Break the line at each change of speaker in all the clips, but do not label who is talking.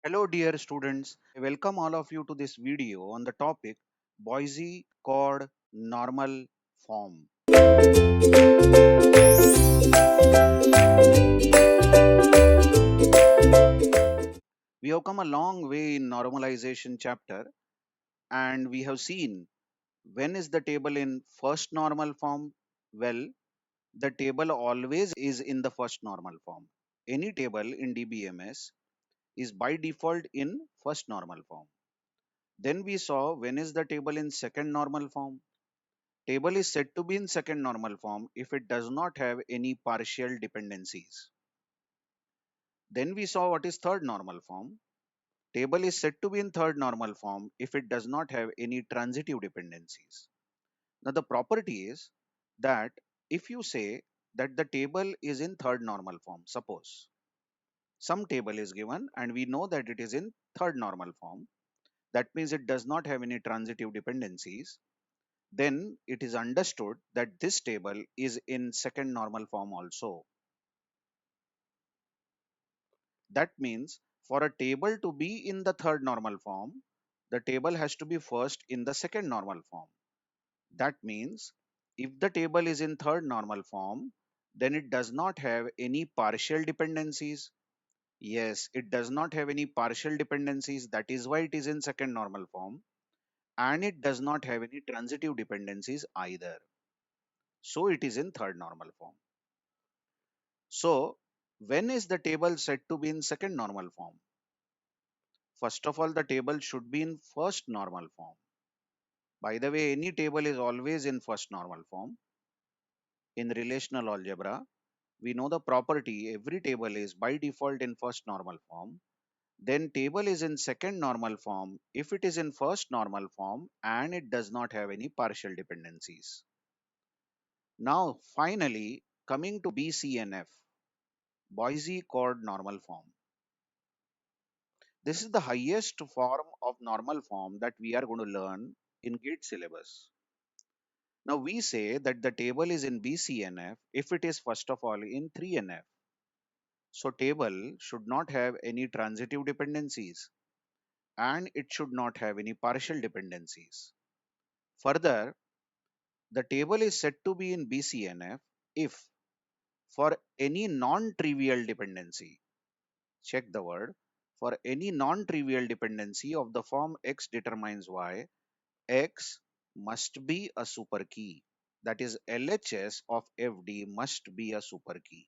Hello dear students, I welcome all of you to this video on the topic Boise chord normal form. We have come a long way in normalization chapter and we have seen when is the table in first normal form? Well, the table always is in the first normal form. Any table in DBMS is by default in first normal form. Then we saw when is the table in second normal form? Table is said to be in second normal form if it does not have any partial dependencies. Then we saw what is third normal form. Table is said to be in third normal form if it does not have any transitive dependencies. Now the property is that if you say that the table is in third normal form, suppose some table is given and we know that it is in third normal form, that means it does not have any transitive dependencies, then it is understood that this table is in second normal form also. That means for a table to be in the third normal form, the table has to be first in the second normal form. That means if the table is in third normal form, then it does not have any partial dependencies. Yes, it does not have any partial dependencies. That is why it is in second normal form. And it does not have any transitive dependencies either. So it is in third normal form. So when is the table said to be in second normal form? First of all, the table should be in first normal form. By the way, any table is always in first normal form. In relational algebra, we know the property every table is by default in first normal form. Then table is in second normal form if it is in first normal form and it does not have any partial dependencies. Now, finally, coming to BCNF, Boise chord normal form. This is the highest form of normal form that we are going to learn in GATE syllabus. Now we say that the table is in BCNF if it is first of all in 3NF. So table should not have any transitive dependencies and it should not have any partial dependencies. Further, the table is said to be in BCNF if for any non-trivial dependency, check the word, for any non-trivial dependency of the form X determines Y, X must be a super key. That is LHS of FD must be a super key.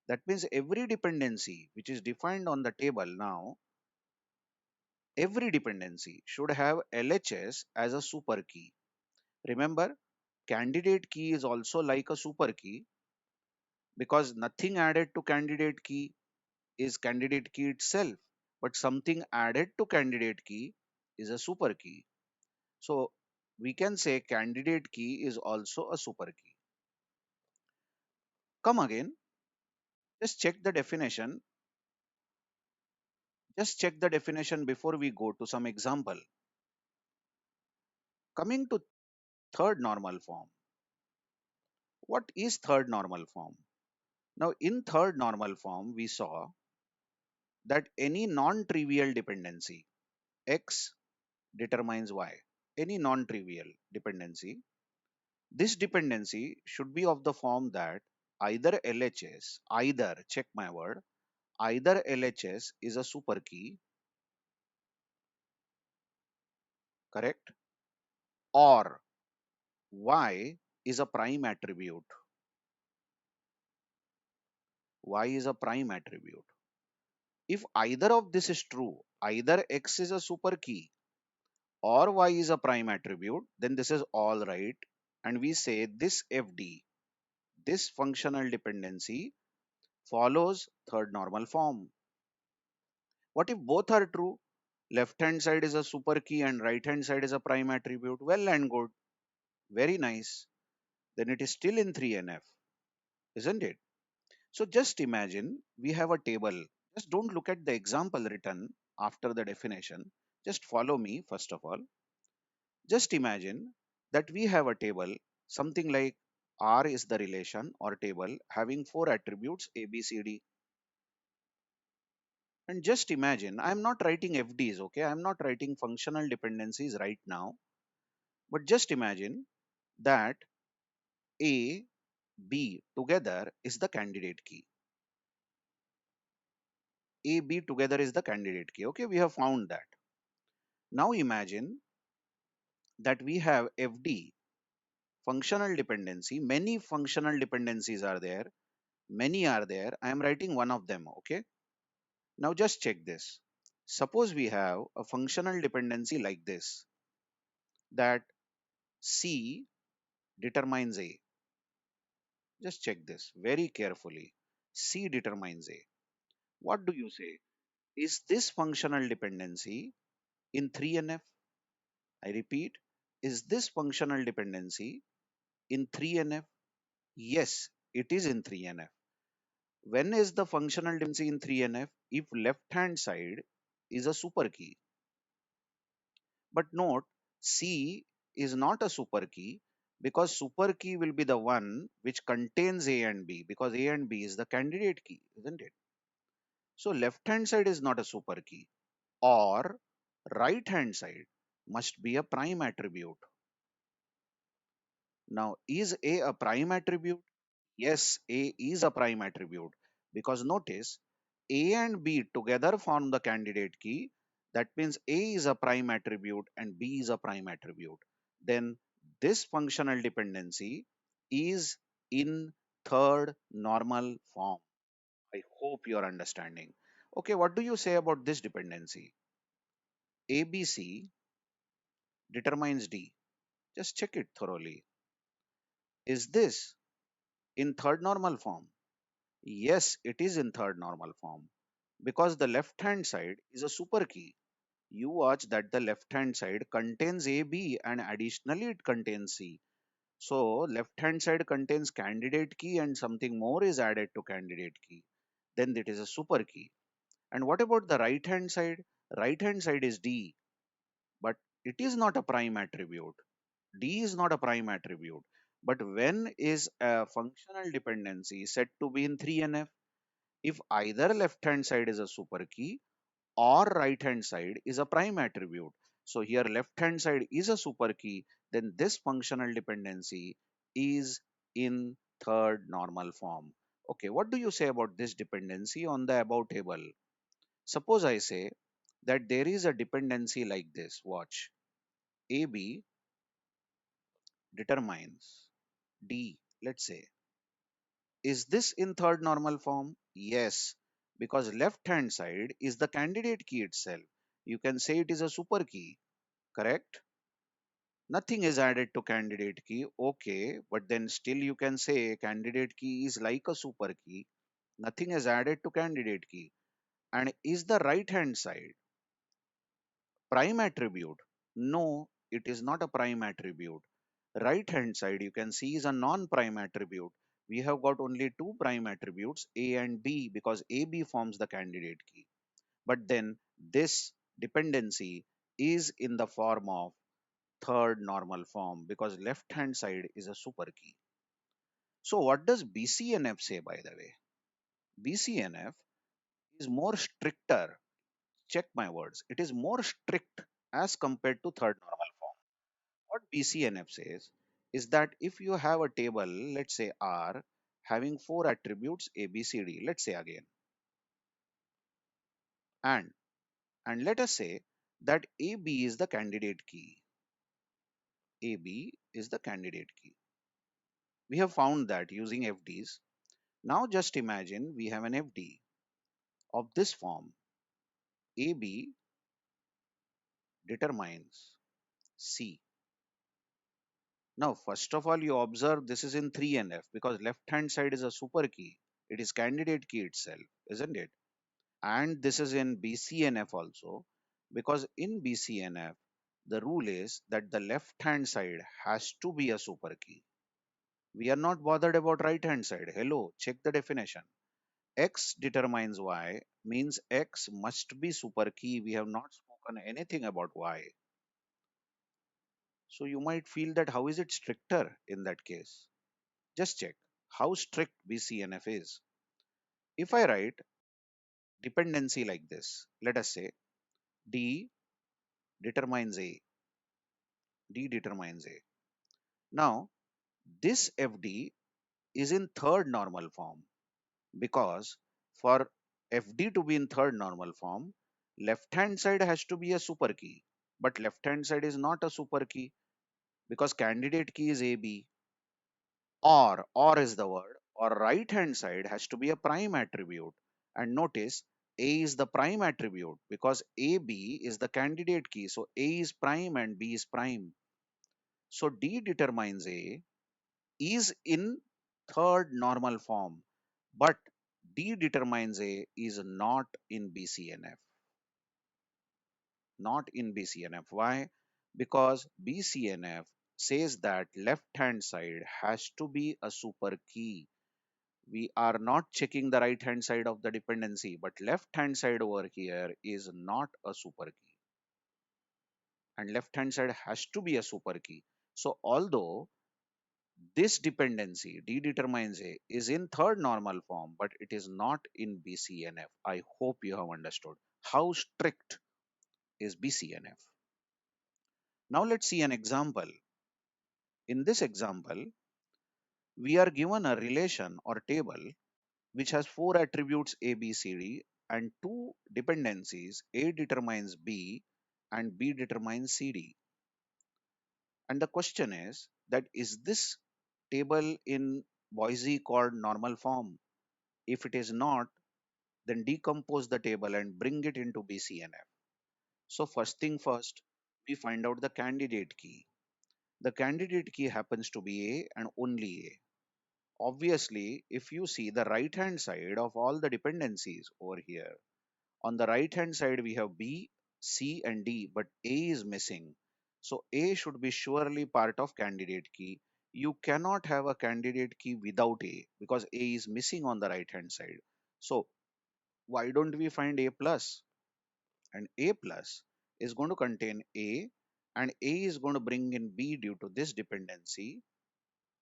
That means every dependency which is defined on the table now, every dependency should have LHS as a super key. Remember, candidate key is also like a super key because nothing added to candidate key is candidate key itself, but something added to candidate key is a super key. So we can say candidate key is also a super key. Come again, just check the definition. Just check the definition before we go to some example. Coming to third normal form. What is third normal form? Now in third normal form, we saw that any non-trivial dependency, X determines Y, any non-trivial dependency, this dependency should be of the form that either LHS, either, check my word, either LHS is a super key, correct? Or Y is a prime attribute. Y is a prime attribute. If either of this is true, either X is a super key or Y is a prime attribute, then this is all right. And we say this FD, this functional dependency follows third normal form. What if both are true? Left hand side is a super key and right hand side is a prime attribute. Well and good. Very nice. Then it is still in 3NF, isn't it? So just imagine we have a table. Just don't look at the example written after the definition. Just follow me first of all. Just imagine that we have a table, something like R is the relation or table having four attributes A, B, C, D. And just imagine, I'm not writing FDs, okay? I'm not writing functional dependencies right now, but just imagine that A, B together is the candidate key. A, B together is the candidate key. Okay, we have found that. Now imagine that we have FD, functional dependency. Many functional dependencies are there. Many are there. I am writing one of them. Okay. Now just check this. Suppose we have a functional dependency like this, that C determines A. Just check this very carefully. C determines A. What do you say? Is this functional dependency in 3NF? I repeat, is this functional dependency in 3NF? Yes, it is in 3NF. When is the functional dependency in 3NF? If left hand side is a super key. But note, C is not a super key, because super key will be the one which contains A and B, because A and B is the candidate key, isn't it? So left hand side is not a super key, or right hand side must be a prime attribute. Now, is A a prime attribute? Yes, A is a prime attribute, because notice A and B together form the candidate key. That means A is a prime attribute and B is a prime attribute. Then this functional dependency is in third normal form. I hope you are understanding. Okay, what do you say about this dependency? ABC determines D. Just check it thoroughly. Is this in third normal form? Yes, it is in third normal form, because the left hand side is a super key. You watch that the left hand side contains A, B, and additionally it contains C. So left hand side contains candidate key and something more is added to candidate key. Then it is a super key. And what about the right hand side? Right hand side is D, but it is not a prime attribute. D is not a prime attribute. But when is a functional dependency said to be in 3NF? If either left hand side is a super key or right hand side is a prime attribute. So here left hand side is a super key, then this functional dependency is in third normal form. Okay, what do you say about this dependency on the above table? Suppose I say that there is a dependency like this. Watch. AB determines D, let's say. Is this in third normal form? Yes, because left hand side is the candidate key itself. You can say it is a super key, correct? Nothing is added to candidate key. Okay, but then still you can say candidate key is like a super key. Nothing is added to candidate key. And is the right hand side prime attribute? No, it is not a prime attribute. Right hand side you can see is a non-prime attribute. We have got only two prime attributes, A and B, because AB forms the candidate key. But then this dependency is in the form of third normal form, because left hand side is a super key. So what does BCNF say, by the way? BCNF is more stricter. Check my words. It is more strict as compared to third normal form. What BCNF says is that if you have a table, let's say R, having four attributes A, B, C, D, let's say again, and let us say that AB is the candidate key. AB is the candidate key. We have found that using FDs. Now just imagine we have an FD of this form. AB determines C. Now, first of all, you observe this is in 3NF, because left hand side is a super key. It is candidate key itself, isn't it? And this is in BCNF also, because in BCNF, the rule is that the left hand side has to be a super key. We are not bothered about right hand side. Hello, check the definition. X determines Y means X must be super key. We have not spoken anything about Y. So you might feel that how is it stricter in that case? Just check how strict BCNF is. If I write dependency like this. Let us say D determines A. D determines A. Now, this FD is in third normal form because for FD to be in third normal form, left hand side has to be a super key. But left hand side is not a super key because candidate key is AB. Or is the word, or right hand side has to be a prime attribute. And notice A is the prime attribute because AB is the candidate key. So A is prime and B is prime. So D determines A is in third normal form, but D determines A is not in BCNF. Not in BCNF. Why? Because BCNF says that left hand side has to be a super key. We are not checking the right hand side of the dependency, but left hand side over here is not a super key, and left hand side has to be a super key. So although this dependency D determines A is in third normal form, but it is not in BCNF. I hope you have understood how strict is BCNF. Now let's see an example. In this example, we are given a relation or table which has four attributes A, B, C, D and two dependencies A determines B and B determines CD. And the question is this table in Boise chord normal form? If it is not, then decompose the table and bring it into BCNF. So first thing first, we find out the candidate key. The candidate key happens to be A and only A. Obviously, if you see the right hand side of all the dependencies over here, on the right hand side we have B, C and D, but A is missing. So A should be surely part of candidate key. You cannot have a candidate key without A because A is missing on the right hand side. So why don't we find A plus? And A plus is going to contain A, and A is going to bring in B due to this dependency,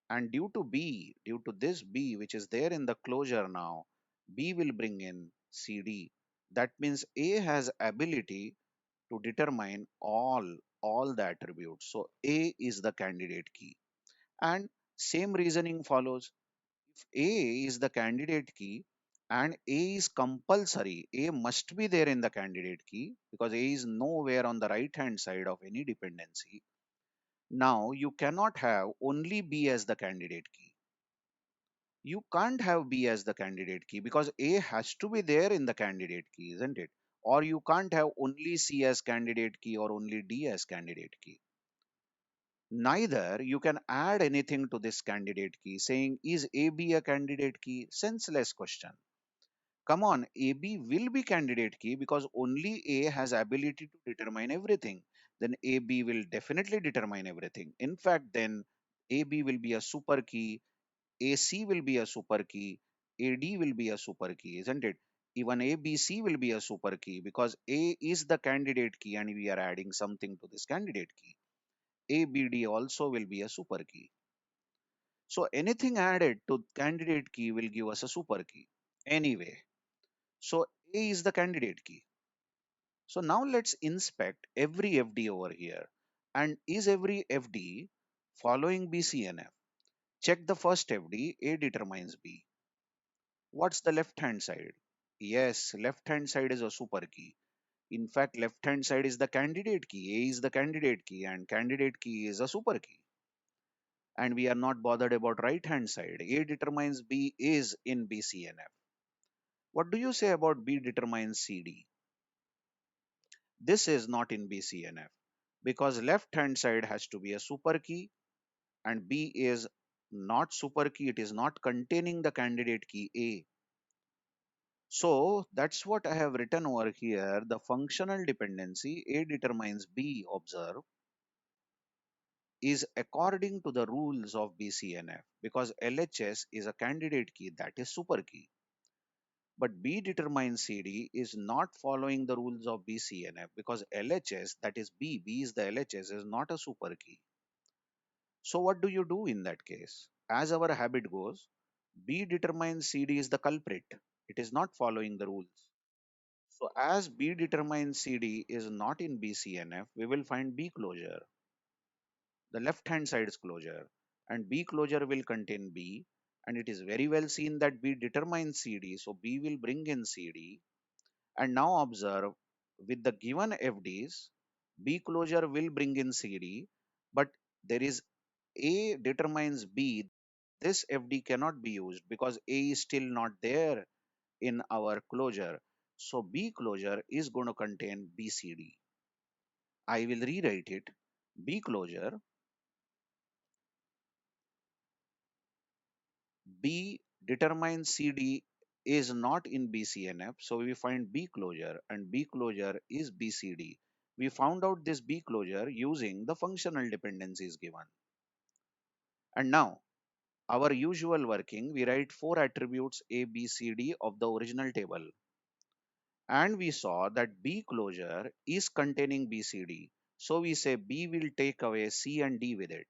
and due to this B which is there in the closure now, B will bring in CD. That means A has ability to determine all the attributes. So A is the candidate key. And same reasoning follows. If A is the candidate key and A is compulsory, A must be there in the candidate key because A is nowhere on the right hand side of any dependency. Now you cannot have only B as the candidate key. You can't have B as the candidate key because A has to be there in the candidate key, isn't it? Or you can't have only C as candidate key or only D as candidate key. Neither you can add anything to this candidate key saying, is AB a candidate key? Senseless question. Come on, AB will be candidate key because only A has ability to determine everything. Then AB will definitely determine everything. In fact, then AB will be a super key, AC will be a super key, AD will be a super key, isn't it? Even ABC will be a super key because A is the candidate key and we are adding something to this candidate key. ABD also will be a super key. So anything added to candidate key will give us a super key. Anyway, so A is the candidate key. So now let's inspect every FD over here. And is every FD following BCNF? Check the first FD, A determines B. What's the left hand side? Yes, left hand side is a super key. In fact, left hand side is the candidate key. A is the candidate key and candidate key is a super key. And we are not bothered about right hand side. A determines B is in BCNF. What do you say about B determines CD? This is not in BCNF because left hand side has to be a super key and B is not super key. It is not containing the candidate key A. So that's what I have written over here. The functional dependency A determines B, observe, is according to the rules of BCNF because LHS is a candidate key, that is super key. But B determines CD is not following the rules of BCNF because LHS, that is B is the LHS, is not a super key. So what do you do in that case? As our habit goes, B determines CD is the culprit. It is not following the rules. So as B determines CD is not in BCNF, we will find B closure, the left hand side's closure, and B closure will contain B, and it is very well seen that B determines CD, so B will bring in CD. And now observe, with the given FDs, B closure will bring in CD, but there is A determines B. This FD cannot be used because A is still not there in our closure. So B closure is going to contain BCD. I will rewrite it. B closure, B determines CD is not in BCNF. So we find B closure, and B closure is BCD. We found out this B closure using the functional dependencies given. And now our usual working, we write four attributes A, B, C, D of the original table. And we saw that B closure is containing BCD. So we say B will take away C and D with it.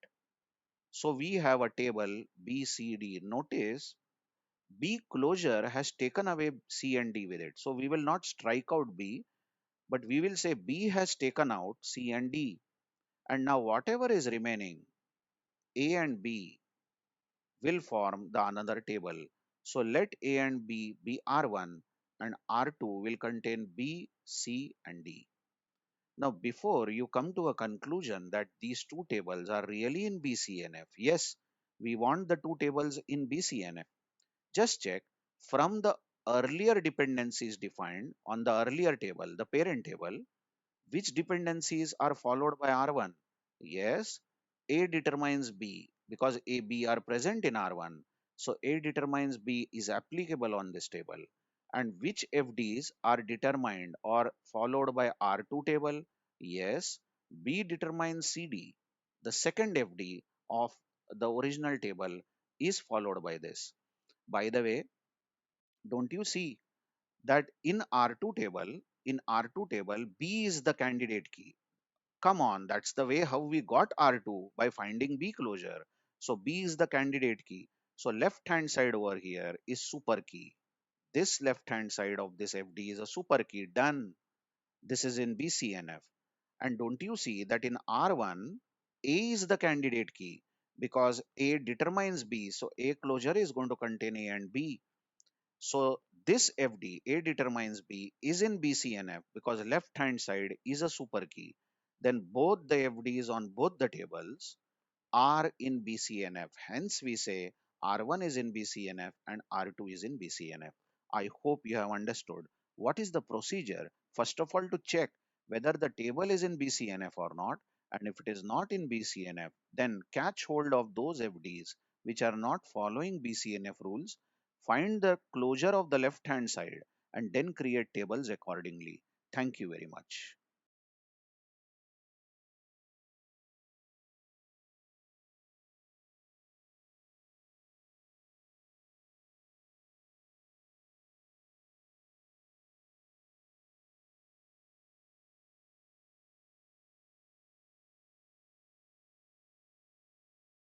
So we have a table BCD. Notice B closure has taken away C and D with it. So we will not strike out B, but we will say B has taken out C and D. And now whatever is remaining, A and B will form the another table. So let A and B be R1 and R2 will contain B, C and D. Now, before you come to a conclusion that these two tables are really in BCNF, yes, we want the two tables in BCNF. Just check from the earlier dependencies defined on the earlier table, the parent table, which dependencies are followed by R1? Yes, A determines B because A, B are present in R1. So A determines B is applicable on this table. And which FDs are determined or followed by R2 table? Yes, B determines CD. The second FD of the original table is followed by this. By the way, don't you see that in R2 table, B is the candidate key. Come on, that's the way how we got R2 by finding B closure. So B is the candidate key. So left hand side over here is super key. This left hand side of this FD is a super key. Done. This is in BCNF. And don't you see that in R1, A is the candidate key because A determines B. So A closure is going to contain A and B. So this FD, A determines B, is in BCNF because left hand side is a super key. Then both the FDs on both the tables are in BCNF. Hence we say R1 is in BCNF and R2 is in BCNF. I hope you have understood what is the procedure. First of all, to check whether the table is in BCNF or not. And if it is not in BCNF, then catch hold of those FDs which are not following BCNF rules. Find the closure of the left hand side and then create tables accordingly. Thank you very much.